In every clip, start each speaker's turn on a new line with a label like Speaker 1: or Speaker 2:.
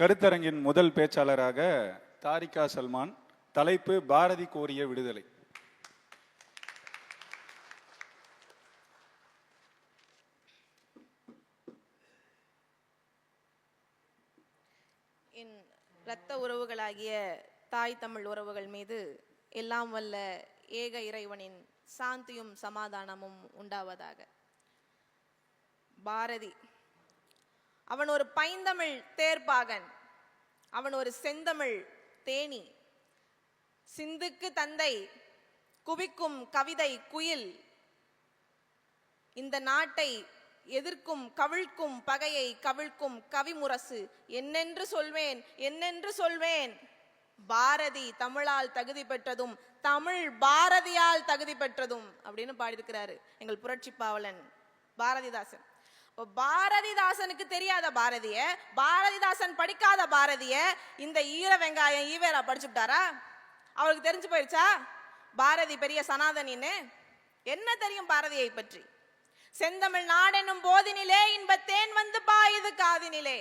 Speaker 1: கருத்தரங்கின் முதல் பேச்சாளராக தாரிகா சல்மான். தலைப்பு பாரதி கோரிய விடுதலை.
Speaker 2: என் இரத்த உறவுகளாகிய தாய் தமிழ் உறவுகள் மீது எல்லாம் வல்ல ஏக இறைவனின் சாந்தியும் சமாதானமும் உண்டாவதாக. பாரதி அவன் ஒரு பைந்தமிழ் தேர்ப்பாகன், அவன் ஒரு செந்தமிழ் தேனி, சிந்துக்கு தந்தை, குவிக்கும் கவிதை குயில், இந்த நாட்டை எதிர்க்கும் கவிழ்க்கும் பகையை கவிழ்க்கும் கவிமுரசு, என்னென்று சொல்வேன் என்னென்று சொல்வேன். பாரதி தமிழால் தகுதி பெற்றதும் தமிழ் பாரதியால் தகுதி பெற்றதும் அப்படின்னு பாடியிருக்கிறாரு எங்கள் புரட்சி பாவலன் பாரதிதாசன். பாரதிதாசனுக்கு தெரியாத பாரதிய, பாரதிதாசன் படிக்காத பாரதிய இந்த ஈர வெங்காயம் ஈவேரா படிச்சுட்டாரா? அவருக்கு தெரிஞ்சு போயிருச்சா பாரதி பெரிய சனாதனின்னு? என்ன தெரியும் பாரதியை பற்றி? செந்தமிழ் நாடெனும் போதினிலே இன்பத்தேன் வந்து பாயுது காதினிலே,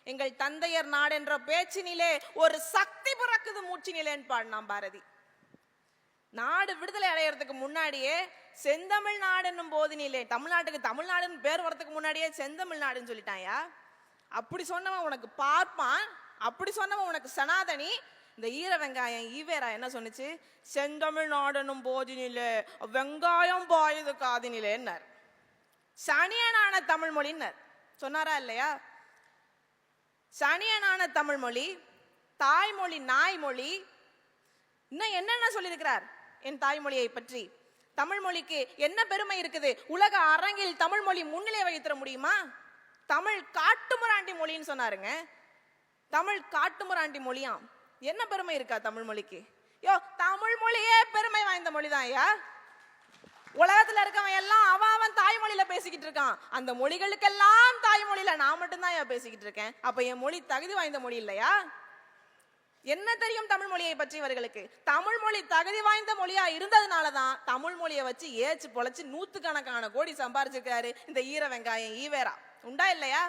Speaker 2: எங்கள் தந்தையர் நாடென்ற பேச்சினிலே ஒரு சக்தி பிறக்குது மூச்சினிலேன்னு பாடினான் பாரதி. நாடு விடுதலை அடையறதுக்கு முன்னாடியே செந்தமிழ் நாடுன்னும் போதினிலே, தமிழ்நாட்டுக்கு தமிழ்நாடுன்னு பேர் வரதுக்கு முன்னாடியே செந்தமிழ் நாடுன்னு சொல்லிட்டாயா? அப்படி சொன்னவன் உனக்கு பார்ப்பான், அப்படி சொன்னவன் உனக்கு சனாதனி. இந்த ஈர வெங்காயம் ஈவேரா என்ன சொன்னுச்சு? செந்தமிழ் நாடுன்னும் போதினிலே வெங்காயம் பாயுது காதினிலேன்னார். சனியனான தமிழ் மொழின்னார். சொன்னாரா இல்லையா? சனியனான தமிழ் மொழி, தாய்மொழி நாய்மொழி, இன்னும் என்னென்ன சொல்லியிருக்கிறார் என் தாய்மொழியை பற்றி. தமிழ் மொழிக்கு என்ன பெருமை இருக்குது? உலக அரங்கில் தமிழ் மொழி முன்னிலை வைத்திட முடியுமா? தமிழ் காட்டுமுராண்டி மொழின்னு சொன்னாருங்க. தமிழ் காட்டுமுராண்டி மொழியாம். என்ன பெருமை இருக்கா தமிழ் மொழிக்கு? யோ, தமிழ் மொழியே பெருமை வாய்ந்த மொழிதான் ஐயா. உலகத்துல இருக்கவன் எல்லாம் அவன் தாய்மொழியில பேசிக்கிட்டு இருக்கான். அந்த மொழிகளுக்கெல்லாம் தாய்மொழியில நான் மட்டும்தான் ஐயா பேசிக்கிட்டு இருக்கேன். அப்ப என் மொழி தகுதி வாய்ந்த மொழி இல்லையா? என்ன தெரியும் தமிழ் மொழியை பற்றி இவர்களுக்கு? தமிழ் மொழி தகுதி வாய்ந்த மொழியா இருந்ததுனாலதான் தமிழ் மொழியை வச்சு ஏச்சு பொழைச்சு 100கணக்கான கோடி சம்பாரிச்சிருக்காரு இந்த ஈர வெங்காயம் ஈவேரா. உண்டா இல்லையா?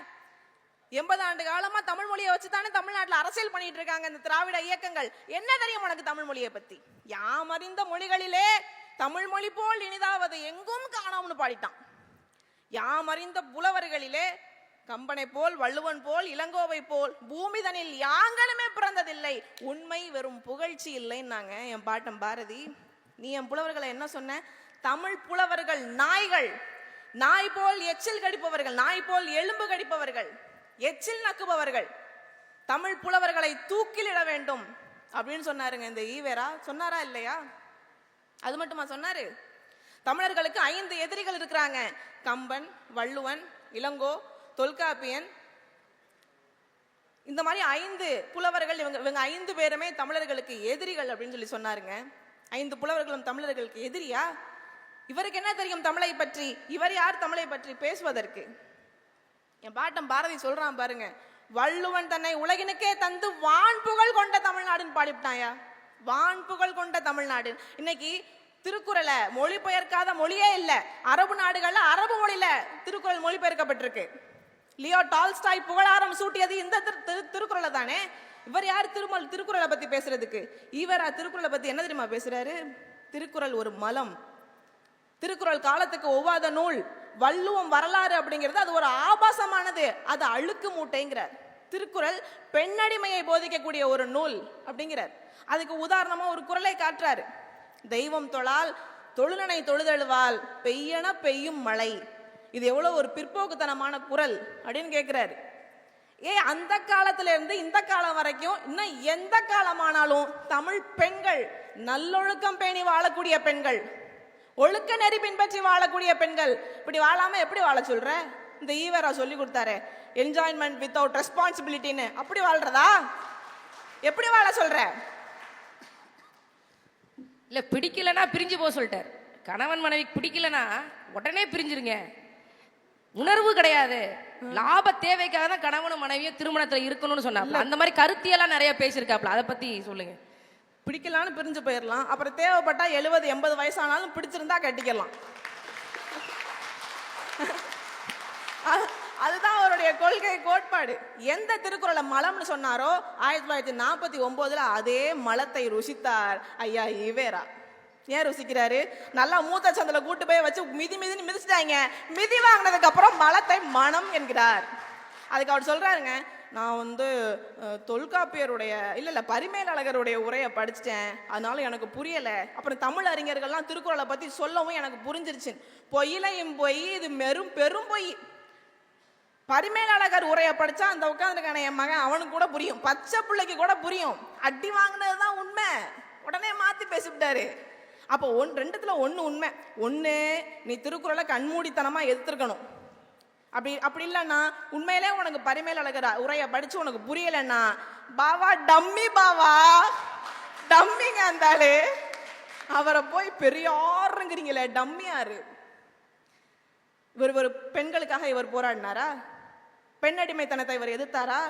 Speaker 2: 80 ஆண்டு காலமா தமிழ் மொழியை வச்சுதானே தமிழ்நாட்டில் அரசியல் பண்ணிட்டு இருக்காங்க இந்த திராவிட இயக்கங்கள். என்ன தெரியும் உனக்கு தமிழ் மொழியை பத்தி? யாமறிந்த மொழிகளிலே தமிழ் மொழி போல் இனிதாவது எங்கும் காணோம்னு பாடிட்டான். யாமறிந்த புலவர்களிலே கம்பனை போல் வள்ளுவன் போல் இளங்கோவை போல் பூமிதனில் யாங்களுமே பிறந்ததில்லை, உண்மை வெறும் புகழ்ச்சி இல்லைன்னாங்க என் பாட்டன் பாரதி. நீ என் புலவர்களை என்ன சொன்ன? தமிழ் புலவர்கள் நாய்கள், நாய் போல் எச்சில் கடிப்பவர்கள், நாய் போல் எலும்பு கடிப்பவர்கள், எச்சில் நக்குபவர்கள். தமிழ் புலவர்களை தூக்கிலிட வேண்டும் அப்படின்னு சொன்னாருங்க இந்த ஈவேரா. சொன்னாரா இல்லையா? அது மட்டுமா சொன்னாரு? தமிழர்களுக்கு 5 எதிரிகள் இருக்கிறாங்க. கம்பன், வள்ளுவன், இளங்கோ, தொல்காப்பியன், இந்த மாதிரி 5 புலவர்கள். இவங்க 5 பேருமே தமிழர்களுக்கு எதிரிகள் அப்படின்னு சொல்லி சொன்னாருங்க. 5 புலவர்களும் தமிழர்களுக்கு எதிரியா? இவருக்கு என்ன தெரியும் தமிழை பற்றி? இவர் யார் தமிழை பற்றி பேசுவதற்கு? என் பாட்டம் பாரதி சொல்றான் பாருங்க. வள்ளுவன் தன்னை உலகினுக்கே தந்து வான் புகழ் கொண்ட தமிழ்நாடுன்னு பாடிவிட்டாயா? வான் புகழ் கொண்ட தமிழ்நாடு. இன்னைக்கு திருக்குறளை மொழிபெயர்க்காத மொழியே இல்லை. அரபு நாடுகள்ல அரபு மொழியில திருக்குறள் மொழிபெயர்க்கப்பட்டிருக்கு. லியோ டால்ஸ்டாய் புகழாரம் சூட்டியது இந்த திருக்குறளை தானே. இவர் யார் திருக்குறளை பத்தி பேசுறதுக்கு? இவரா திருக்குறளை பத்தி என்ன தெரியுமா பேசுறாரு? திருக்குறள் ஒரு மலம், திருக்குறள் காலத்துக்கு ஒவ்வாத நூல், வள்ளுவம் வரலாறு அப்படிங்கிறது அது ஒரு ஆபாசமானது, அது அழுக்கு மூட்டைங்கிறார். திருக்குறள் பெண்ணடிமையை போதிக்கக்கூடிய ஒரு நூல் அப்படிங்கிறார். அதுக்கு உதாரணமா ஒரு குறளை காட்டுறாரு. தெய்வம் தொழால் தொழுநனை தொழுதழுவால் பெய்யன பெய்யும் மழை. இது எவ்வளவு ஒரு பிற்போக்குத்தனமான குறள் அப்படின்னு கேட்கிறாரு. அந்த காலத்துல இருந்து இந்த காலம் வரைக்கும் இன்னும் எந்த காலமானாலும் தமிழ் பெண்கள் நல்லொழுக்கம் பேணி வாழக்கூடிய பெண்கள், ஒழுக்க நெறி பின்பற்றி வாழக்கூடிய பெண்கள். இப்படி வாழாம எப்படி வாழ சொல்ற? இந்த ஈவேரா சொல்லி கொடுத்தாரு என்ஜாய்மெண்ட் வித்தவுட் ரெஸ்பான்சிபிலிட்டின்னு. அப்படி வாழ்றதா? எப்படி வாழ சொல்ற?
Speaker 3: இல்ல பிடிக்கலன்னா பிரிஞ்சு போக சொல்லிட்டார். கணவன் மனைவிக்கு பிடிக்கலன்னா உடனே பிரிஞ்சிருங்க. உணர்வு கிடையாது, லாப தேவைக்காக தான் கணவனும் மனைவியும் திருமணத்துல இருக்கணும்னு சொன்னாப்ல. அந்த மாதிரி கருத்தியெல்லாம் நிறைய பேசியிருக்காப்ல. அதை பத்தி சொல்லுங்க.
Speaker 2: பிடிக்கலான்னு பிரிஞ்சு போயிடலாம், அப்புறம் தேவைப்பட்டா 70-80 வயசானாலும் பிடிச்சிருந்தா கட்டிக்கலாம். அதுதான் அவருடைய கொள்கை கோட்பாடு. எந்த திருக்குறளை மலம்னு சொன்னாரோ 1949 அதே மலத்தை ருசித்தார் ஐயா ஈவேரா. ஏன் ருசிக்கிறாரு? நல்லா மூத்த சந்தில கூட்டு போய் வச்சு மிதின்னு மிதிச்சிட்டாங்க. மிதி வாங்கினதுக்கு அப்புறம் மலத்தை மனம் என்கிறார். அதுக்கு அவர் சொல்றாருங்க, நான் தொல்காப்பியருடைய இல்ல பரிமேலழகருடைய உரையை படிச்சிட்டேன், அதனால எனக்கு புரியல. அப்புறம் தமிழ் அறிஞர்கள்லாம் திருக்குறளை பத்தி சொல்லவும் எனக்கு புரிஞ்சிருச்சு. பொய்யிலையும் பொய், இது பெரும் பொய். பரிமேலழகர் உரையை படிச்சா அந்த உட்காந்துருக்கான என் மகன் அவனுக்கு கூட புரியும், பச்சை பிள்ளைக்கு கூட புரியும். அடி வாங்கினதுதான் உண்மை, உடனே மாத்தி பேசிவிட்டாரு. அப்போ ரெண்டுத்துல ஒண்ணு உண்மை. ஒண்ணு, நீ திருக்குறளை கண்மூடித்தனமா எதிர்த்திருக்கணும். அப்படி இல்லைன்னா உண்மையிலே உனக்கு பரிமேலழகர் உரையை படிச்சு உனக்கு புரியலன்னா பாவா டம்மிங்க இருந்தாலு அவரை போய் பெரியாருங்கிறீங்களே, டம்மியாரு. இவர் பெண்களுக்காக இவர் போராடினாரா? பெண்ணடிமைத்தனத்தை இவர் எதிர்த்தாரா?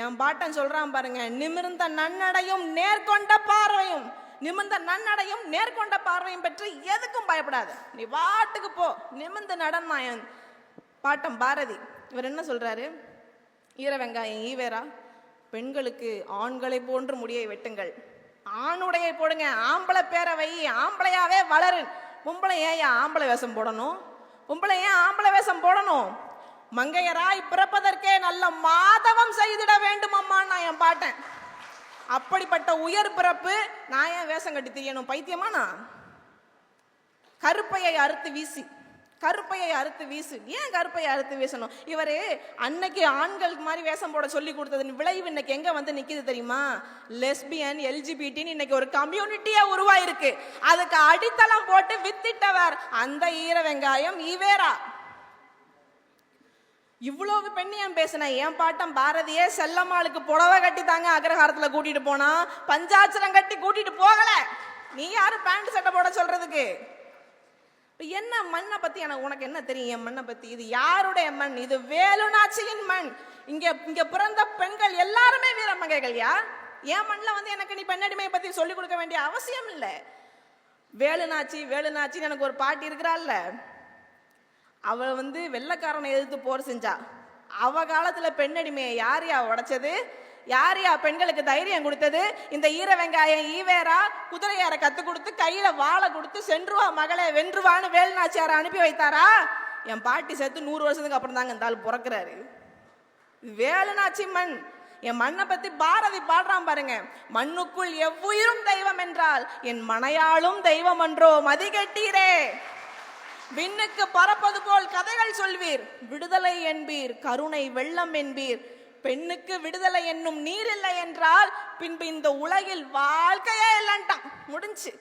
Speaker 2: என் பாட்டன் சொல்றான் பாருங்க, நிமிர்ந்த நன்னடையும் நேர்கொண்ட பார்வையும், நிமிர்ந்த நன்னடையும் நேர்கொண்ட பார்வையும் பெற்று எதுக்கும் பயப்படாத, நீ வாட்டுக்கு போ, நிமிர்ந்து நடன்மாயன் பாட்டம் பாரதி. இவர் என்ன சொல்றாரு? ஈர வெங்காயம் ஈவேரா, பெண்களுக்கு ஆண்களை போன்று முடியை வெட்டுங்கள், ஆணுடைய போடுங்க, ஆம்பளை பேரவை, ஆம்பளையாவே வளரு. பொம்பளை ஏன் ஆம்பளை வேஷம் போடணும்? பொம்பளை ஏன் ஆம்பளை வேஷம் போடணும்? மங்கையராய் பிறப்பதற்கே நல்ல மாதவம் செய்திட வேண்டும் அம்மா நான் என் பாட்டேன். அப்படிப்பட்ட உயர் பிறப்பு நான் ஏன் வேஷம் கட்டி தெரியணும்? பைத்தியமா நான்? கருப்பையை அறுத்து வீசி, கருப்பையை அறுத்து வீசு. ஏன் கருப்பையை அறுத்து வீசணும்? இவரு அன்னைக்கு ஆண்களுக்கு மாதிரி வேஷம் போட சொல்லி கொடுத்தது விளைவு இன்னைக்கு எங்க வந்து நிக்குது தெரியுமா? லெஸ்பியன், எல்ஜிபிடின்னு இன்னைக்கு ஒரு கம்யூனிட்டியா உருவாயிருக்கு. அதுக்கு அடித்தளம் போட்டு வித்திட்டவர் அந்த ஈர வெங்காயம் ஈவேரா. இவ்வளவு பெண்ணியம் பேசின என் பாட்டம் பாரதியே செல்லம்மாளுக்கு புடவை கட்டி தாங்க அக்ரஹாரத்துல கூட்டிட்டு போனா, பஞ்சாட்சரம் கட்டி கூட்டிட்டு போகல. நீ யாரு பேண்ட் சட்டை போட சொல்றதுக்கு? என்ன மண்ணை பத்தி உனக்கு என்ன தெரியும்? என் மண்ணை பத்தி. இது யாருடைய மண்? இது வேலுநாச்சியின் மண். இங்க பிறந்த பெண்கள் எல்லாருமே வீரமங்கைகள்யா. என் மண்ணில் எனக்கு நீ பெண்ணடிமையை பத்தி சொல்லிக் கொடுக்க வேண்டிய அவசியம் இல்லை. வேலுநாச்சின்னு எனக்கு ஒரு பாட்டி இருக்கிறாள்ல, அவ வெள்ளைக்காரனை எதிர்த்து போர் செஞ்சா. அவ காலத்துல பெண்ணடிமையை யாரையா உடைச்சது? யாரையா பெண்களுக்கு தைரியம் கொடுத்தது? இந்த ஈர வெங்காயம் ஈவேரா குதிரையார கத்து கொடுத்து கையில வாழை கொடுத்து சென்றுவா மகளே வென்றுவான்னு வேலுநாச்சியார அனுப்பி வைத்தாரா? என் பாட்டி செத்து 100 வருஷத்துக்கு அப்புறம் தாங்க இந்த ஆள் பிறக்கிறாரு. வேலுநாச்சி மண். என் மண்ணை பத்தி பாரதி பாடுறான் பாருங்க, மண்ணுக்குள் எவ்வுயிரும் தெய்வம் என்றால் என் மனையாளும் தெய்வம் என்றோ மதிகெட்டீரே. விண்ணுக்கு பறப்பது போல் கதைகள் சொல்வீர், விடுதலை என்பீர், கருணை வெள்ளம் என்பீர். பெண்ணுக்கு விடுதலை என்னும் நீர் இல்லை என்றால் பின்பு இந்த உலகில் வாழ்க்கையே இல்லைன்ட்டான். முடிஞ்சு.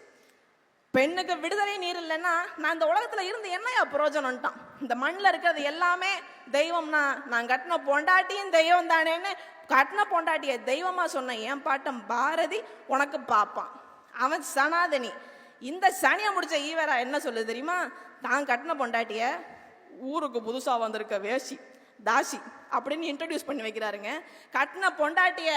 Speaker 2: பெண்ணுக்கு விடுதலை நீர் இல்லைன்னா நான் இந்த உலகத்துல இருந்து என்னையா பிரயோஜனம்ட்டான். இந்த மண்ணில் இருக்கிறது எல்லாமே தெய்வம்னா நான் கட்டின பொண்டாட்டியும் தெய்வம் தானேன்னு கட்டின பொண்டாட்டிய தெய்வமா சொன்ன என் பாட்டம் பாரதி உனக்கு பாப்பான். அவன் சனாதனி. இந்த சனியை முடிச்ச ஈவேரா என்ன சொல்லுது தெரியுமா? தான் கட்டின பொண்டாட்டிய ஊருக்கு புதுசா வந்திருக்க வேசி தாசி அப்படின்னு இன்ட்ரோடியூஸ் பண்ணி வைக்கிறாருங்க. கட்டின பொண்டாட்டிய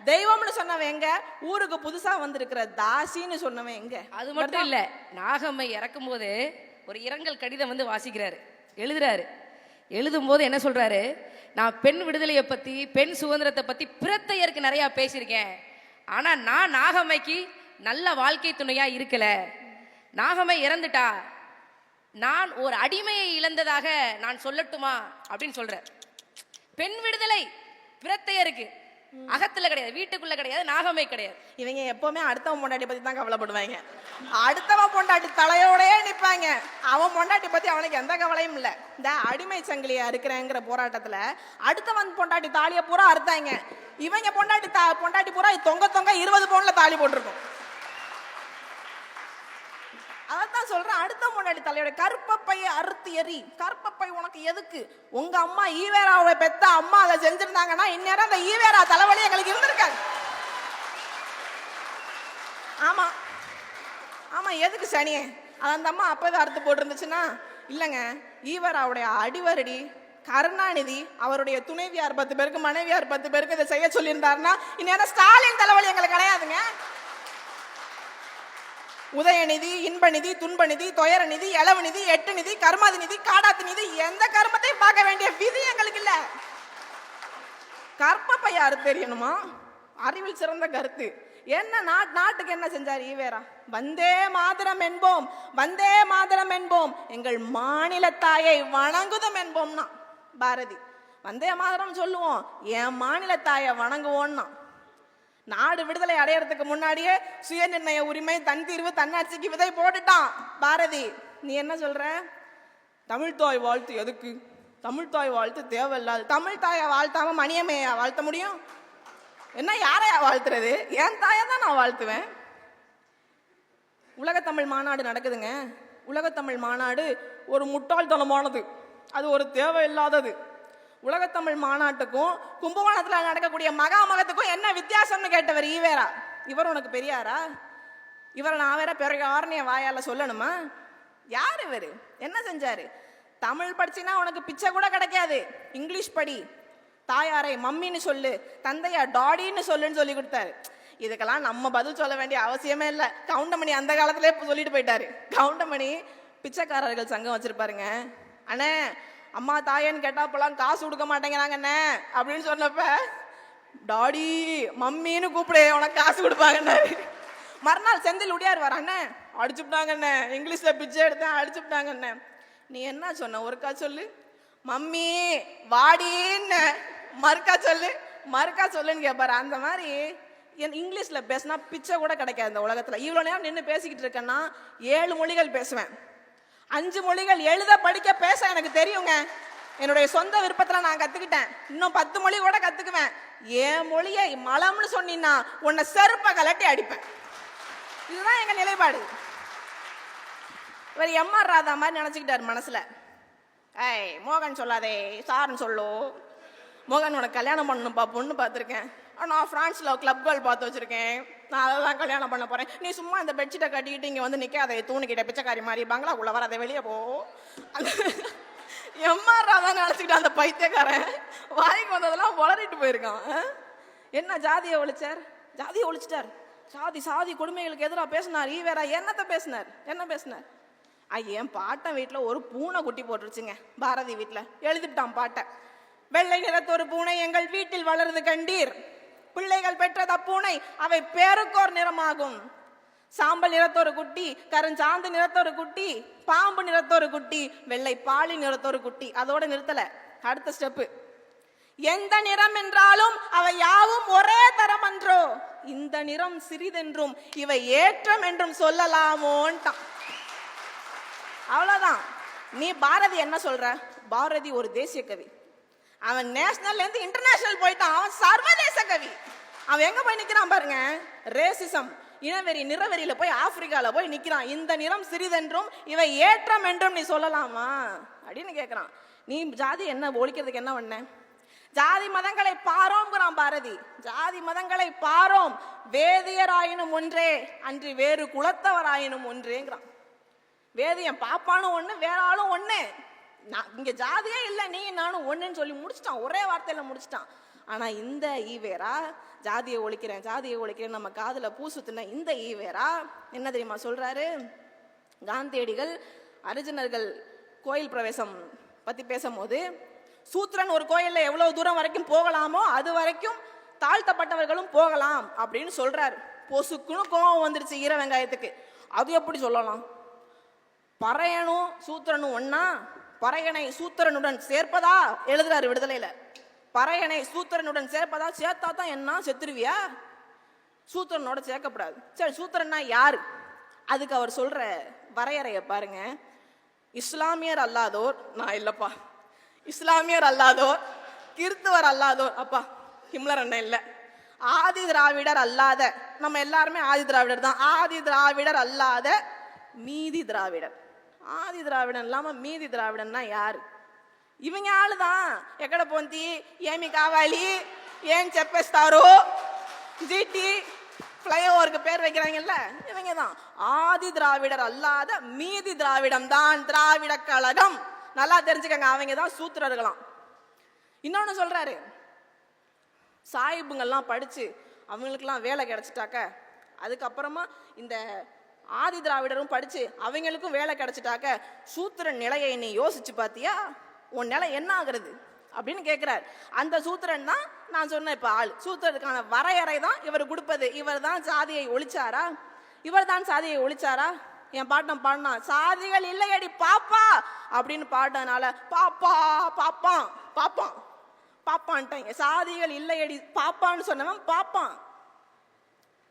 Speaker 2: தெய்வம்னு சொன்னவன் எங்க? ஊருக்கு புதுசா வந்திருக்கிற தாசின்னு சொன்னவன் எங்க?
Speaker 3: அது மட்டும் இல்ல, நாகம்மை இறக்கும் போது ஒரு இரங்கல் கடிதம் வாசிக்கிறாரு, எழுதுறாரு. எழுதும் போது என்ன சொல்றாரு? நான் பெண் விடுதலையை பத்தி, பெண் சுதந்திரத்தை பத்தி பிரத்தையருக்கு நிறைய பேசியிருக்கேன். ஆனா நான் நாகம்மைக்கு நல்ல வாழ்க்கை துணையா இருக்கல. நாகம்மை இறந்துட்டா, நான் ஒரு அடிமையை இழந்ததாக நான் சொல்லட்டுமா அப்படின்னு சொல்ற. பெண் விடுதலை பிரத்தையருக்கு அகத்துல கிடையாது, வீட்டுக்குள்ள கிடையாது, நாகம்மை கிடையாது.
Speaker 2: இவங்க எப்பவுமே அடுத்தவன் பொண்டாட்டி பத்தி தான் கவலைப்படுவாங்க. அடுத்தவன் பொண்டாட்டி தலையோடயே நிப்பாங்க. அவன் பொண்டாட்டி பத்தி அவனுக்கு எந்த கவலையும் இல்லை. இந்த அடிமை சங்கிலியா இருக்கிறேங்கிற போராட்டத்துல அடுத்தவன் பொண்டாட்டி தாலியை பூரா அறுத்தாங்க. இவங்க பொண்டாட்டி பூரா தொங்க 20 பவுன்ல தாலி போட்டிருக்கும். அதான் சொல்றேன், அடுத்த முன்னாடி தலையோட கருப்பப்பையை அறுத்து எறி. கருப்பப்பை உனக்கு எதுக்கு? உங்க அம்மா ஈவேராவை பெத்த அம்மா அதை செஞ்சிருந்தாங்கன்னா இந்நேரம் அந்த ஈவேரா தலைவலி எங்களுக்கு இருந்திருக்காங்க. ஆமா ஆமா, எதுக்கு சனியே? அது அந்த அம்மா அப்பவே அறுத்து போட்டு இருந்துச்சுன்னா இல்லைங்க. ஈவேராவுடைய அடிவரடி கருணாநிதி அவருடைய துணைவியார் 10 பேருக்கு, மனைவியார் 10 பேருக்கு இதை செய்ய சொல்லியிருந்தாருன்னா இந்நேரம் ஸ்டாலின் தலைவலி எங்களுக்கு கிடையாதுங்க. உதயநிதி, இன்பநிதி, துன்பநிதி, துயரநிதி, இளவநிதி, எட்டு நிதி, கர்மாதி நிதி, காடாத்து நிதி, எந்த கர்மத்தை பார்க்க வேண்டிய விதி எங்களுக்கு இல்ல. கற்பப்பை யாரு தெரியணுமா? அறிவில் சிறந்த கருத்து. என்ன நாட்டுக்கு என்ன செஞ்சார் ஈவேரா? வந்தே மாதரம் என்போம், வந்தே மாதரம் என்போம், எங்கள் மாநில தாயை வணங்குதம் என்போம்னா பாரதி. வந்தே மாதரம் சொல்லுவோம், என் மாநில தாயை வணங்குவோம்னா. நாடு விடுதலை அடையறதுக்கு முன்னாடியே சுய நிர்ணய உரிமை, தன் தீர்வு, தன்னாட்சிக்கு விதை போட்டுட்டான் பாரதி. நீ என்ன சொல்ற? தமிழ் தாய் வாழ்த்து எதுக்கு? தமிழ் தாய் வாழ்த்து தேவையில்லாது. தமிழ் தாயை வாழ்த்தாம மணியம்மையா வாழ்த்த முடியும்? என்ன யாரையா வாழ்த்துறது? என் தாயை தான் நான் வாழ்த்துவேன். உலகத்தமிழ் மாநாடு நடக்குதுங்க. உலகத்தமிழ் மாநாடு ஒரு முட்டாள்தனமானது, அது ஒரு தேவையில்லாதது. உலகத்தமிழ் மாநாட்டுக்கும் கும்பகோணத்தில் நடக்கக்கூடிய மகாமகத்துக்கும் என்ன வித்தியாசம்னு கேட்டவர் ஈவேரா. இவர் உனக்கு பெரியாரா? இவரை நான் வேற பெரியார்னு வாயால சொல்லணுமா? யார் இவர்? என்ன செஞ்சாரு? தமிழ் படிச்சினா உனக்கு பிச்சை கூட கிடைக்காது, இங்கிலீஷ் படி. தாயாரை மம்மின்னு சொல்லு, தந்தையா டாடின்னு சொல்லுன்னு சொல்லி கொடுத்தாரு. இதுக்கெல்லாம் நம்ம பதில் சொல்ல வேண்டிய அவசியமே இல்லை. கவுண்டமணி அந்த காலத்திலே சொல்லிட்டு போயிட்டாரு. கவுண்டமணி பிச்சைக்காரர்கள் சங்கம் வச்சிருப்பாருங்க. அண்ணே அம்மா தாயன்னு கேட்டாப்பெல்லாம் காசு கொடுக்க மாட்டேங்கிறாங்க அண்ணே அப்படின்னு சொன்னப்ப, டாடி மம்மின்னு கூப்பிடு உனக்கு காசு கொடுப்பாங்கன்னாரு. மறுநாள் செந்தில் உடையார் வராண்ணே, அடிச்சுட்டாங்கண்ணே, இங்கிலீஷ்ல பிச்சை எடுத்தேன் அடிச்சுட்டாங்கண்ணே. நீ என்ன சொன்ன? ஒருக்கா சொல்லு. மம்மி வாடின்னு மறுக்கா சொல்லு, மறுக்கா சொல்லுன்னு கேட்பாரு. அந்த மாதிரி என் இங்கிலீஷ்ல பேசினா பிச்சை கூட கிடைக்காது இந்த உலகத்துல. இவ்வளவு நேரம் நின்று பேசிக்கிட்டு இருக்கேன்னா 7 மொழிகள் பேசுவேன், 5 மொழிகள் எழுத படிக்க பேச எனக்கு தெரியுங்க. என்னுடைய சொந்த விருப்பத்துல நான் கத்துக்கிட்டேன். இன்னும் 10 மொழி கூட கத்துக்குவேன். என் மொழியை மலம்னு சொன்னீங்கன்னா உன்னை செருப்ப கலட்டி அடிப்பேன். இதுதான் எங்க நிலைப்பாடு. இவர் எம்.ஆர். ராதா மாதிரி நினைச்சுக்கிட்டாரு மனசுல. ஏய் மோகன் சொல்லாதே, சார்ன்னு சொல்லு. மோகன் உனக்கு கல்யாணம் பண்ணணும்ப்பா, பொண்ணு பார்த்துருக்கேன். நான் ஃப்ரான்ஸ்ல கிளப் கேர்ள் பார்த்து வச்சிருக்கேன், நான் அதை தான் கல்யாணம் பண்ண போறேன். நீ சும்மா இந்த பெட்ஷீட்டை கட்டிக்கிட்டு இங்கே வந்து நிற்காத, தூணிக்கிட்ட பிச்சைக்காரி மாதிரி பங்களாக்குள்ள வர, அதை வெளியே போ. அந்த எம்.ஆர். ராதா நினச்சிக்கிட்டு அந்த பைத்தியக்காரன் வாய்க்கு வந்ததெல்லாம் வளரிட்டு போயிருக்கான். என்ன ஜாதியை ஒழிச்சார்? ஜாதியை ஒழிச்சிட்டார். சாதி கொடுமைகளுக்கு எதிராக பேசினார் ஈவேரா. என்னத்தை பேசினார்? என்ன பேசினார்? என் பாட்டன் வீட்டில் ஒரு பூனை குட்டி போட்டுருச்சுங்க. பாரதி வீட்டில் எழுதிட்டான் பாட்டை. வெள்ளை நிறத்தொரு பூனை எங்கள் வீட்டில் வளருது கண்டீர், பிள்ளைகள் பெற்றது அப்பூனை அவை பேருக்கோர் நிறமாகும். சாம்பல் நிறத்தொரு குட்டி, கருஞ்சாந்து நிறத்தொரு குட்டி, பாம்பு நிறத்தொரு குட்டி, வெள்ளை பாலி நிறத்தொரு குட்டி. அதோட நிறுத்தல, அடுத்த ஸ்டெப்பு. எந்த நிறம் என்றாலும் அவை யாவும் ஒரே தரம் அன்றோ, இந்த நிறம் சிறிதென்றும் இவை ஏற்றம் என்றும் சொல்லலாமோன்ட்டான். அவ்வளவுதான். நீ பாரதி என்ன சொல்ற? பாரதி ஒரு தேசிய கவி. அவன் நேஷனல்ல இருந்து இன்டர்நேஷனல் போயிட்டான். அவன் சர்வதேச கவி. அவன் எங்க போய் நிக்கிறான் பாருங்க. ரேசிசம், இனவெறி, நிறவெறியில போய் ஆப்பிரிக்கால போய் நிக்கிறான். இந்த நிறம் சிறிதென்றும் இவை ஏற்றம் என்றும் நீ சொல்லலாமா அப்படின்னு கேட்கிறான். நீ ஜாதி என்ன ஒழிக்கிறதுக்கு என்ன பண்ண? ஜாதி மதங்களை பாரோம்ங்கிறான் பாரதி. ஜாதி மதங்களை பாரோம், வேதியராயினும் ஒன்றே அன்றி வேறு குலத்தவராயினும் ஒன்றேங்கிறான். வேதியன் பாப்பானும் ஒண்ணு, வேற ஆளும் ஒண்ணு. இங்க ஜாதியே இல்லை, நீ நானும் ஒண்ணுன்னு சொல்லி முடிச்சிட்டான், ஒரே வார்த்தையில முடிச்சிட்டான். ஆனா இந்த ஈவேரா ஜாதியை ஒழிக்கிறேன் ஜாதியை ஒழிக்கிறேன் நம்ம காதுல பூசுத்துன இந்த ஈவேரா என்ன தெரியுமா சொல்றாரு? காந்தியடிகள் அரிஜினர்கள் கோயில் பிரவேசம் பத்தி பேசும்போது, சூத்திரன் ஒரு கோயில்ல எவ்வளவு தூரம் வரைக்கும் போகலாமோ அது வரைக்கும் தாழ்த்தப்பட்டவர்களும் போகலாம் அப்படின்னு சொல்றாரு. பொசுக்குன்னு கோவம் வந்துருச்சு ஈர வெங்காயத்துக்கு. அது எப்படி சொல்லலாம்? பறையனும் சூத்திரனும் ஒன்னா, பறையனை சூத்திரனுடன் சேர்ப்பதா எழுதுறாரு விடுதலையில. பறையனை சூத்திரனுடன் சேர்ப்பதா, சேர்த்தா தான் என்ன செத்துருவியா? சூத்திரனோட சேர்க்கப்படாது. சரி, சூத்திரன்னா யாரு? அதுக்கு அவர் சொல்ற வரையறைய பாருங்க. இஸ்லாமியர் அல்லாதோர், நான் இல்லப்பா, இஸ்லாமியர் அல்லாதோர், கிறிஸ்துவர் அல்லாதோர், அப்பா ஹிம்லர் அண்ணன் இல்ல, ஆதி திராவிடர் அல்லாத, நம்ம எல்லாருமே ஆதி திராவிடர் தான், ஆதி திராவிடர் அல்லாத மீதி திராவிடர். ஆதி திராவிடன் இல்லாம மீதி திராவிடன்னா யாரு? இவங்க ஆளுதான். எக்கட போந்தி, ஏமி காவாலி, ஏன் செப்பஸ்தாரோ, ஜிடி ஃப்ளைஓவருக்கு பேர் வைக்கிறாங்கல்ல, இவங்க தான் ஆதி திராவிடர் அல்லாத மீதி திராவிடம் தான் திராவிட கழகம். நல்லா தெரிஞ்சுக்கங்க, அவங்க தான் சூத்திரர்களாம். இன்னொன்னு சொல்றாரு, சாயிபுங்கெல்லாம் படிச்சு அவங்களுக்கெல்லாம் வேலை கிடைச்சிட்டாக்க அதுக்கப்புறமா இந்த ஆதி திராவிடரும் படிச்சு அவங்களுக்கும் வேலை கிடைச்சிட்டாக்க சூத்திரன் நிலையை நீ யோசிச்சு பாத்தியா? உன் நிலை என்ன ஆகுறது அப்படின்னு கேட்கிறார். அந்த சூத்திரன் தான் நான் சொன்ன இப்ப ஆள். சூத்திரத்துக்கான வரையறை தான் இவர் கொடுப்பது. இவர் தான் சாதியை ஒழிச்சாரா? இவர் தான் சாதியை ஒழிச்சாரா? என் பாட்டம் பாடினா சாதிகள் இல்லையடி பாப்பா அப்படின்னு பாடினால பாப்பா பாப்பான் பாப்பான் பாப்பான்ட்டாங்க. சாதிகள் இல்லையடி பாப்பான்னு சொன்னவன் பாப்பான்.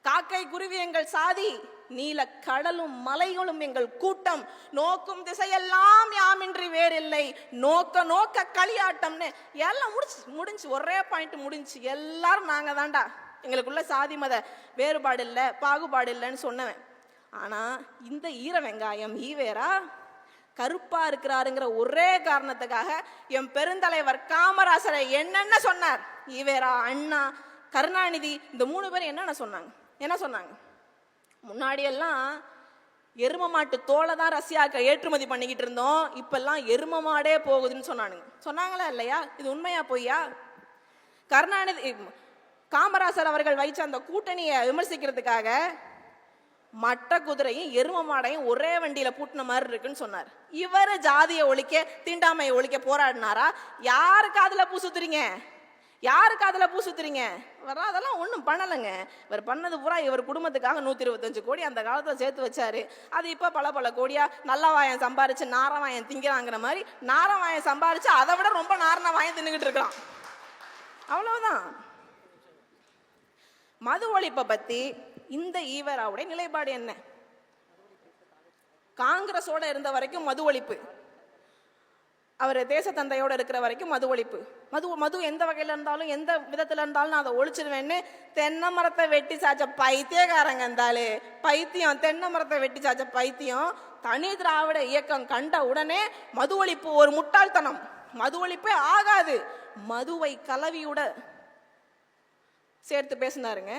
Speaker 2: காக்கை குருவி எங்கள் சாதி, நீல கடலும் மலைகளும் எங்கள் கூட்டம், நோக்கும் திசையெல்லாம் யாமின்றி வேறில்லை, நோக்க நோக்க களியாட்டம்னு எல்லாம் முடிஞ்சு ஒரே பாயிண்ட் முடிஞ்சு. எல்லாரும் நாங்க தாண்டா, எங்களுக்குள்ள சாதி மத வேறுபாடு இல்லை பாகுபாடு இல்லைன்னு சொன்னவன். ஆனா இந்த ஈர வெங்காயம் ஈவேரா கருப்பா இருக்கிறாருங்கிற ஒரே காரணத்துக்காக என் பெருந்தலைவர் காமராசரை என்னென்ன சொன்னார். ஈவேரா, அண்ணா, கருணாநிதி, இந்த 3 பேரும் என்னென்ன சொன்னாங்க? என்ன சொன்னாங்க? முன்னாடி எல்லாம் எரும மாட்டு தோலை தான் ரஷ்யாவுக்கு ஏற்றுமதி பண்ணிக்கிட்டு இருந்தோம், இப்பெல்லாம் எரும மாடே போகுதுன்னு சொன்னாங்களா இல்லையா? இது உண்மையா பொய்யா? கருணாநிதி காமராசர் அவர்கள் வைச்ச அந்த கூட்டணியை விமர்சிக்கிறதுக்காக மட்ட குதிரையும் எரும மாடையும் ஒரே வண்டியில பூட்டின மாதிரி இருக்குன்னு சொன்னார். இவர் ஜாதியை ஒழிக்க தீண்டாமையை ஒழிக்க போராடினாரா? யாருக்கு அதுல பூசுத்துறீங்க? யாருக்கு அதுல பூசுத்துறீங்க? அதெல்லாம் ஒன்றும் பண்ணலைங்க. இவர் பண்ணது பூரா இவர் குடும்பத்துக்காக 125 கோடி அந்த காலத்துல சேர்த்து வச்சாரு. அது இப்ப பல கோடியா நல்ல வாயம் சம்பாரிச்சு நாரவாயம் திங்கிறாங்கிற மாதிரி நாரவாயம் சம்பாரிச்சு அதை விட ரொம்ப நாரண வாயம் தின்னுகிட்டு இருக்கான். அவ்வளவுதான். மது ஒழிப்பை பத்தி இந்த ஈவேராவுடைய நிலைப்பாடு என்ன? காங்கிரஸோட இருந்த வரைக்கும் மது ஒழிப்பு, அவர் தேசத்தந்தையோட இருக்கிற வரைக்கும் மது ஒழிப்பு. மது எந்த வகையில இருந்தாலும் எந்த விதத்துல இருந்தாலும் நான் அதை ஒழிச்சிருவேன்னு தென்னை மரத்தை வெட்டி சாச்ச பைத்தியக்காரங்க இருந்தாலே பைத்தியம். தென்னை மரத்தை வெட்டி சாச்ச பைத்தியம். தனி திராவிட இயக்கம் கண்ட உடனே மது ஒழிப்பு ஒரு முட்டாள்தனம், மது ஒழிப்பே ஆகாது, மதுவை கலவியோட சேர்த்து பேசினாருங்க.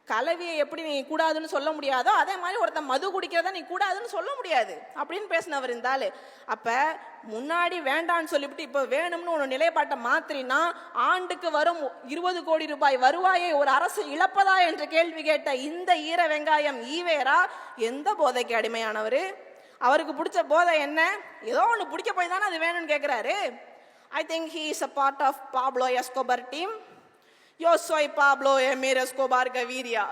Speaker 2: கலவியை எப்படி நீ கூடாதுன்னு சொல்ல முடியாதோ அதே மாதிரி ஒருத்தன் மது குடிக்கிறத நீ கூடாதுன்னு சொல்ல முடியாது அப்படின்னு பேசினவர் இருந்தாலும். அப்ப முன்னாடி வேண்டான்னு சொல்லிவிட்டு இப்ப வேணும்னு ஒரு நிலைப்பாட்டை மாத்திரினா ஆண்டுக்கு வரும் 20 கோடி ரூபாய் வருவாயை ஒரு அரசு இழப்பதா என்று கேள்வி கேட்ட இந்த ஈர வெங்காயம் ஈவேரா எந்த போதைக்கு அடிமையானவர்? அவருக்கு பிடிச்ச போதை என்ன? ஏதோ ஒன்று பிடிக்க போய் தானே அது வேணும்னு கேட்கிறாரு. I think he is a part of Pablo Escobar team. Yo soy Pablo Emir Escobar Gaviria.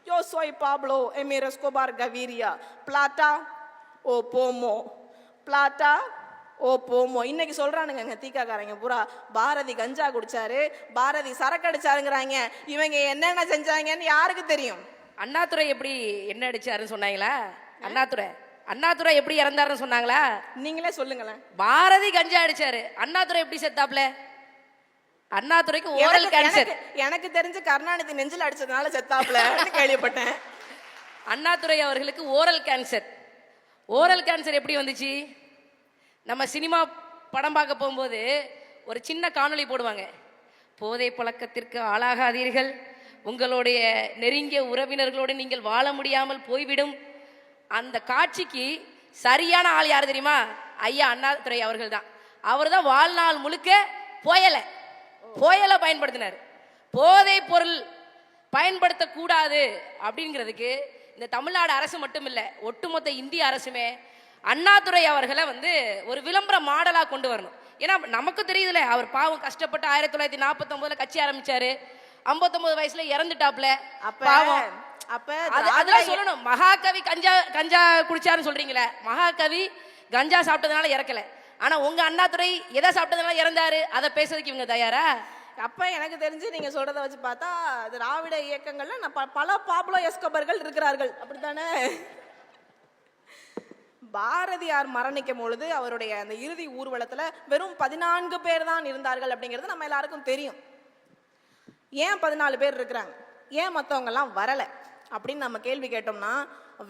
Speaker 2: Yo soy Pablo Emir Escobar Gaviria. Plata o pomo. Plata o pomo. இன்னைக்கு சொல்றானுங்க தீக்காக்காரங்க பூரா பாரதி கஞ்சா குடிச்சாரு, பாரதி சரக்கு அடிச்சாருங்கிறாங்க. இவங்க என்னென்ன செஞ்சாங்கன்னு யாருக்கு தெரியும்?
Speaker 3: அண்ணாதுரை எப்படி என்ன அடிச்சாருன்னு சொன்னாங்களா? அண்ணாதுரை எப்படி இறந்தாருன்னு சொன்னாங்களா?
Speaker 2: நீங்களே சொல்லுங்களேன்.
Speaker 3: பாரதி கஞ்சா அடிச்சாரு, அண்ணாதுரை எப்படி செத்தாப்ல? அண்ணாதுரைக்கு ஓரல் கேன்சர்.
Speaker 2: எனக்கு தெரிஞ்சு கருணாநிதி நெஞ்சில் அடிச்சதுனால செத்தாப்ல கேள்விப்பட்டேன்.
Speaker 3: அண்ணாதுரை அவர்களுக்கு ஓரல் கேன்சர். ஓரல் கேன்சர் எப்படி வந்துச்சு? நம்ம சினிமா படம் பார்க்க போகும்போது ஒரு சின்ன காணொளி போடுவாங்க. போதை பழக்கத்திற்கு ஆளாகாதீர்கள், உங்களுடைய நெருங்கிய உறவினர்களோடு நீங்கள் வாழ முடியாமல் போய்விடும். அந்த காட்சிக்கு சரியான ஆள் யார் தெரியுமா? ஐயா அண்ணாதுரை அவர்கள் தான். அவர் தான் வாழ்நாள் முழுக்க புயலை பயன்படுத்தினார். போதை பொருள் பயன்படுத்தக்கூடாது அப்படிங்கிறதுக்கு இந்த தமிழ்நாடு அரசு மட்டும் இல்லை, ஒட்டுமொத்த இந்திய அரசுமே அண்ணாதுரை அவர்களை ஒரு விளம்பர மாடலா கொண்டு வரணும். ஏன்னா நமக்கு தெரியுதுல, அவர் பாவம் கஷ்டப்பட்டு 1949 கட்சி ஆரம்பிச்சாரு, 59 வயசுல இறந்துட்டாப்ல. அதெல்லாம் சொல்லணும். மகாகவி கஞ்சா குடிச்சாருன்னு சொல்றீங்களே, மகாகவி கஞ்சா சாப்பிட்டதுனால இறக்கல. ஆனா உங்க அண்ணாதுரை எதை சாப்பிட்டதுனால இறந்தாரு, அதை பேசுறதுக்கு இவங்க தயாரா?
Speaker 2: அப்ப எனக்கு தெரிஞ்சு நீங்க சொல்றத வச்சு பார்த்தா திராவிட இயக்கங்கள்ல பல பாப்லோ எஸ்கோபர்கள் இருக்கிறார்கள், அப்படித்தானே? பாரதியார் மரணிக்கும் பொழுது அவருடைய அந்த இறுதி ஊர்வலத்துல வெறும் 14 பேர் தான் இருந்தார்கள் அப்படிங்கிறது நம்ம எல்லாருக்கும் தெரியும். ஏன் 14 பேர் இருக்கிறாங்க, ஏன் மற்றவங்க எல்லாம் வரல அப்படின்னு நம்ம கேள்வி கேட்டோம்னா,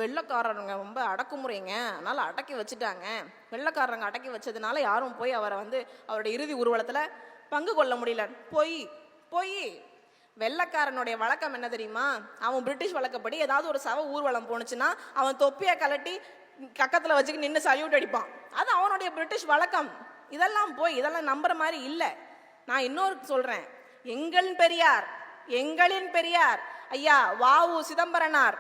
Speaker 2: வெள்ளைக்காரங்க ரொம்ப அடக்குமுறைங்க, அதனால அடக்கி வச்சுட்டாங்க. வெள்ளைக்காரங்க அடக்கி வச்சதுனால யாரும் போய் அவரை அவருடைய இறுதி ஊர்வலத்துல பங்கு கொள்ள முடியல. போய் வெள்ளைக்காரனுடைய வழக்கம் என்ன தெரியுமா? அவன் பிரிட்டிஷ் வழக்கப்படி ஏதாவது ஒரு சவ ஊர்வலம் போனுச்சுன்னா அவன் தொப்பியை கலட்டி கக்கத்துல வச்சுக்கு நின்று சல்யூட் அடிப்பான். அது அவனுடைய பிரிட்டிஷ் வழக்கம். இதெல்லாம் நம்புற மாதிரி இல்லை. நான் இன்னொரு சொல்றேன். எங்களின் பெரியார் ஐயா வ.உ. சிதம்பரனார்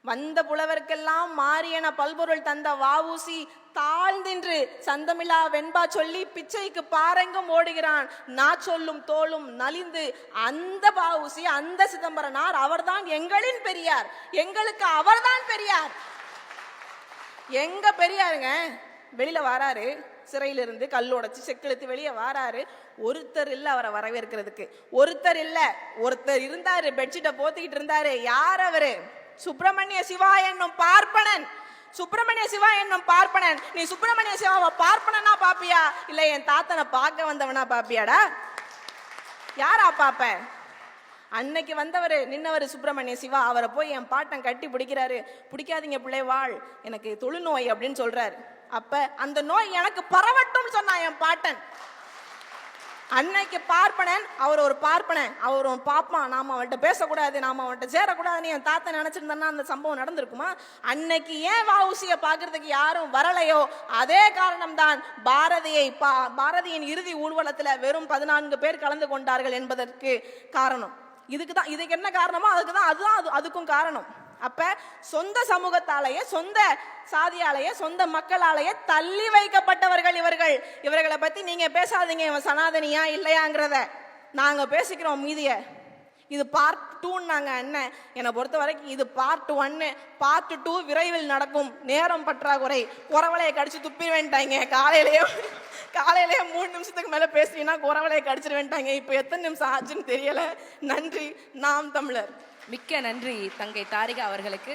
Speaker 2: வந்த புலவர்க்கெல்லாம் மாறியன பல்பொருள் தந்த வாவூசி தாழ்ந்தின்று சந்தமிழா வெண்பா சொல்லி பிச்சைக்கு பாரெங்கும் ஓடுகிறான். நான் சொல்லும் தோளும் நலிந்து அந்த வாவூசி, அந்த சிதம்பரனார் அவர்தான் எங்களின் பெரியார். எங்களுக்கு அவர்தான் பெரியார். எங்க பெரியாருங்க வெளியில வராரு, சிறையிலிருந்து கல்லோடைச்சு செக்கெழுத்து வெளியே வாராரு. ஒருத்தர் இல்ல அவரை வரவேற்கிறதுக்கு, ஒருத்தர் இல்ல. ஒருத்தர் இருந்தாரு, பெட்ஷீட்டை போத்திக்கிட்டு இருந்தாரு. யார் அவரு? சுப்பிரமணிய சிவா என்னும் பார்ப்பனன். சுப்பிரமணிய சிவா என்னும் பார்ப்பனன். நீ சுப்பிரமணிய சிவாவை பார்ப்பனனா பாப்பியா, இல்ல என் தாத்தனை பார்க்க வந்தவனா பாப்பியாடா? யாரா பாப்ப? அன்னைக்கு வந்தவர் நின்னவர் சுப்பிரமணிய சிவா. அவரை போய் என் பாட்டன் கட்டி பிடிக்கிறாரு. பிடிக்காதீங்க பிள்ளை வாழ், எனக்கு தொழுநோய் அப்படின்னு சொல்றாரு. அப்ப அந்த நோய் எனக்கு பரவட்டும் சொன்னா என் பாட்டன். அன்னைக்கு பார்ப்பனன், அவர் ஒரு பார்ப்பனன், அவர் ஒரு பாப்பான். நாம அவன்கிட்ட பேசக்கூடாது, நாம அவன்கிட்ட சேரக்கூடாதுன்னு என் தாத்தா நினைச்சிருந்தா அந்த சம்பவம் நடந்திருக்குமா? அன்னைக்கு ஏன் வஉசியை பார்க்கறதுக்கு யாரும் வரலையோ அதே காரணம்தான் பாரதியின் இறுதி ஊர்வலத்துல வெறும் 14 பேர் கலந்து கொண்டார்கள் என்பதற்கு காரணம். இதுக்கு என்ன காரணமோ அதுக்கும் காரணம். அப்ப சொந்த சமூகத்தாலேயே, சொந்த சாதியாலேயே, சொந்த மக்களாலேயே தள்ளி வைக்கப்பட்டவர்கள் இவர்கள். இவர்களை பத்தி நீங்க பேசாதீங்க, இவன் சனாதனியா இல்லையாங்கிறத நாங்க பேசிக்கிறோம். மீதிய இது பார்ட் 2ன்னாங்க அண்ணன். என்னை பொறுத்த வரைக்கும் இது பார்ட் 1. பார்ட் 2 விரைவில் நடக்கும். நேரம் பற்றாக்குறை. குறவலையை கடிச்சு துப்பி வேண்டாங்க. காலையிலேயே 3 நிமிஷத்துக்கு மேல பேசுறீங்கன்னா குறவலையை கடிச்சிட வேண்டாங்க. இப்ப எத்தனை நிமிஷம் ஆச்சுன்னு தெரியல. நன்றி. நாம் தமிழர்.
Speaker 3: மிக்க நன்றி தங்கை தாரிகா அவர்களுக்கு.